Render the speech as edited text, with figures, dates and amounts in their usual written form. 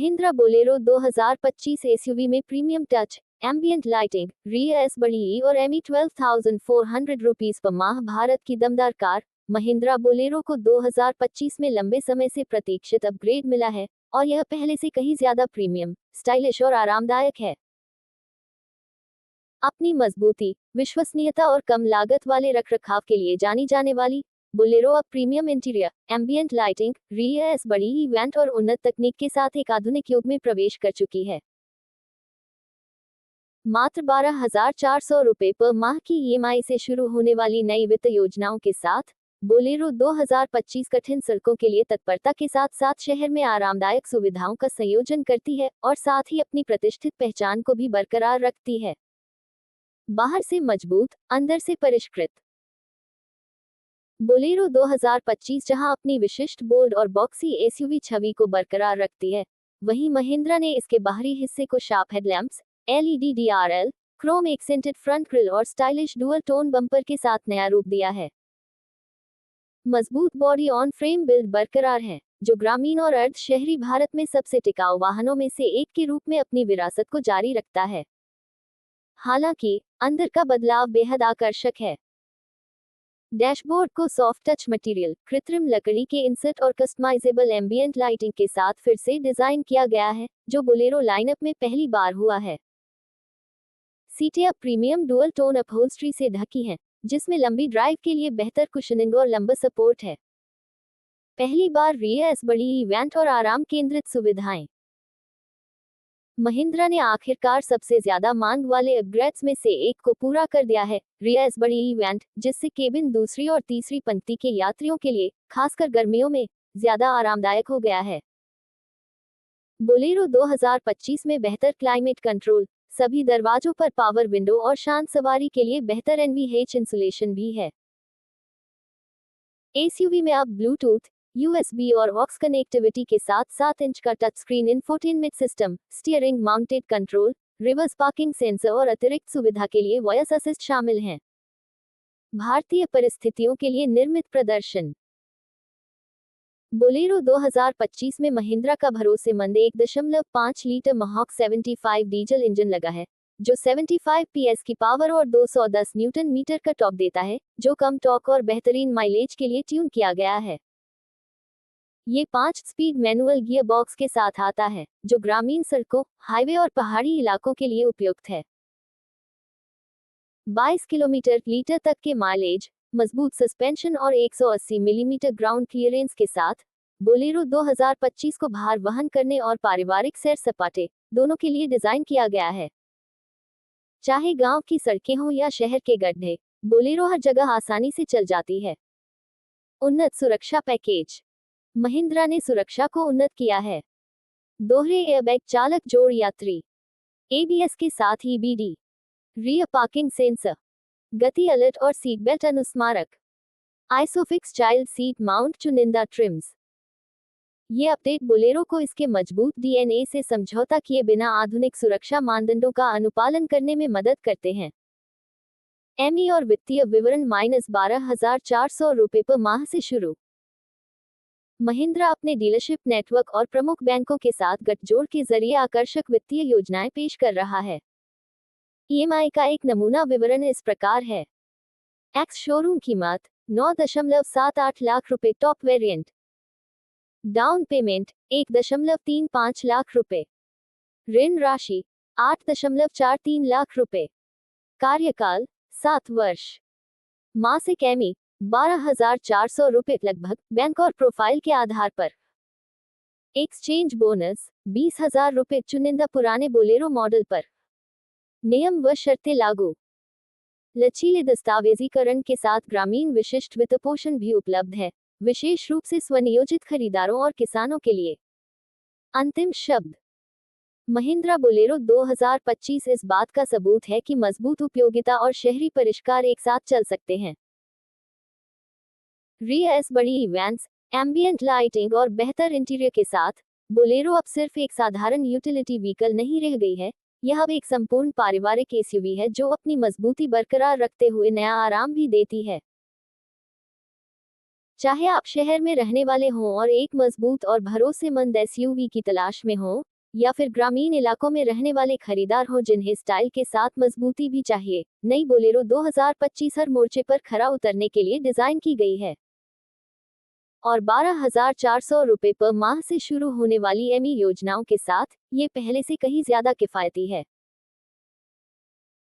Mahindra Bolero 2025 SUV में premium touch, ambient lighting, rear S बड़ी और एमी 12,400 रुपीज पर माह। भारत की दमदार कार महिंद्रा बोलेरो को 2025 में लंबे समय से प्रतीक्षित अपग्रेड मिला है और यह पहले से कहीं ज्यादा प्रीमियम, स्टाइलिश और आरामदायक है। अपनी मजबूती, विश्वसनीयता और कम लागत वाले रखरखाव के लिए जानी जाने वाली बोलेरो अब premium interior, ambient lighting, rear S बड़ी इवेंट और उन्नत तकनीक के साथ एक आधुनिक युग में प्रवेश कर चुकी है। मात्र 12,400 रुपये पर माह की ईएमआई से शुरू होने वाली नई वित्त योजनाओं के साथ बोलेरो 2025 कठिन सड़कों के लिए तत्परता के साथ साथ शहर में आरामदायक सुविधाओं का संयोजन करती है और साथ ही अपनी प्रतिष्ठित पहचान को भी बरकरार रखती है। बाहर से मजबूत, अंदर से परिष्कृत बोलेरो 2025 जहां अपनी विशिष्ट बोल्ड और बॉक्सी एसयूवी छवि को बरकरार रखती है, वहीं महिंद्रा ने इसके बाहरी हिस्से को sharp headlamps, LED DRL, Chrome accented front grille और स्टाइलिश डुअल टोन बम्पर के साथ नया रूप दिया है। मजबूत बॉडी ऑन फ्रेम बिल्ड बरकरार है, जो ग्रामीण और अर्ध शहरी भारत में सबसे टिकाऊ वाहनों में से एक के रूप में अपनी विरासत को जारी रखता है। हालांकि अंदर का बदलाव बेहद आकर्षक है। डैशबोर्ड को सॉफ्ट टच मटेरियल, कृत्रिम लकड़ी के इंसर्ट और कस्टमाइजेबल एम्बियंट लाइटिंग के साथ फिर से डिजाइन किया गया है, जो बोलेरो लाइनअप में पहली बार हुआ है। सीटें अब प्रीमियम डुअल टोन अपहोल्स्ट्री से ढकी हैं, जिसमें लंबी ड्राइव के लिए बेहतर कुशनिंग और लंबा सपोर्ट है। पहली बार रियर एस बड़ी इवेंट और आराम केंद्रित सुविधाएं। महिंद्रा ने आखिरकार सबसे ज्यादा मांग वाले अपग्रेड्स में से एक को पूरा कर दिया है, रियर एस बड़ी इवेंट, जिससे केबिन दूसरी और तीसरी पंक्ति के यात्रियों के लिए, खासकर गर्मियों में, ज्यादा आरामदायक हो गया है। बोलेरो 2025 में बेहतर क्लाइमेट कंट्रोल, सभी दरवाजों पर पावर विंडो और शांत सवारी के लिए बेहतर एनवीएच इंसुलेशन भी है। एसयूवी में अब ब्लूटूथ, यूएसबी और ऑक्स कनेक्टिविटी के साथ 7 इंच का touch screen infotainment system, steering mounted control, reverse parking sensor और अतिरिक्त सुविधा के लिए वॉइस असिस्ट शामिल हैं। भारतीय परिस्थितियों के लिए निर्मित प्रदर्शन। बोलेरो 2025 में महिंद्रा का भरोसेमंद 1.5 लीटर मॉक 75 डीजल इंजन लगा है, जो 75 पीएस की पावर और 210 न्यूटन मीटर का टॉर्क देता है, जो कम टॉर्क और बेहतरीन माइलेज के लिए ट्यून किया गया है। ये 5 स्पीड मैनुअल गियर बॉक्स के साथ आता है, जो ग्रामीण सड़कों, हाईवे और पहाड़ी इलाकों के लिए उपयुक्त है। 22 किलोमीटर लीटर तक के माइलेज, मजबूत सस्पेंशन और 180 मिलीमीटर ग्राउंड क्लियरेंस के साथ बोलेरो 2025 को भार वहन करने और पारिवारिक सैर सपाटे दोनों के लिए डिजाइन किया गया है। चाहे गांव की सड़कें हों या शहर के गड्ढे, बोलेरो हर जगह आसानी से चल जाती है। उन्नत सुरक्षा पैकेज। महिंद्रा ने सुरक्षा को उन्नत किया है। दोहरे एयरबैग चालक जोड़ यात्री, एबीएस के साथ ईबीडी, रियर पार्किंग सेंसर, गति अलर्ट और सीट बेल्ट अनुस्मारक, आइसोफिक्स चाइल्ड सीट माउंट चुनिंदा ट्रिम्स। ये अपडेट बोलेरो को इसके मजबूत डीएनए से समझौता किए बिना आधुनिक सुरक्षा मानदंडों का अनुपालन करने में मदद करते हैं। एमई और वित्तीय विवरण -12,400 रुपये पर माह से शुरू। महिंद्रा अपने डीलरशिप नेटवर्क और प्रमुख बैंकों के साथ गठजोड़ के जरिए आकर्षक वित्तीय योजनाएं पेश कर रहा है। ईएमआई का एक नमूना विवरण इस प्रकार है। एक्स शोरूम कीमत 9.78 लाख रुपए top variant. Down payment 1.35 lakh रुपए। ऋण राशि 8.43 लाख रुपए। कार्यकाल 7 वर्ष। मासिक एमई 12,400 रुपये लगभग, बैंक और प्रोफाइल के आधार पर। एक्सचेंज बोनस 20,000 रुपये चुनिंदा पुराने बोलेरो मॉडल पर। नियम व शर्तें लागू। लचीले दस्तावेजीकरण के साथ ग्रामीण विशिष्ट वित्तपोषण भी उपलब्ध है, विशेष रूप से स्वनियोजित खरीदारों और किसानों के लिए। अंतिम शब्द। महिंद्रा बोलेरो 2025 इस बात का सबूत है कि मजबूत उपयोगिता और शहरी परिष्कार एक साथ चल सकते हैं। रियर एस बड़ी इवेंट्स, एम्बियंट लाइटिंग और बेहतर इंटीरियर के साथ बोलेरो अब सिर्फ एक साधारण यूटिलिटी व्हीकल नहीं रह गई है, यह अब एक संपूर्ण पारिवारिक एसयूवी है जो अपनी मजबूती बरकरार रखते हुए नया आराम भी देती है। चाहे आप शहर में रहने वाले हों और एक मजबूत और भरोसेमंद एसयूवी की तलाश में हों, या फिर ग्रामीण इलाकों में रहने वाले खरीदार हो जिन्हें स्टाइल के साथ मजबूती भी चाहिए, नई बोलेरो 2025 हर मोर्चे पर खरा उतरने के लिए डिजाइन की गई है और 12,400 रुपये पर माह से शुरू होने वाली एमई योजनाओं के साथ ये पहले से कहीं ज्यादा किफायती है।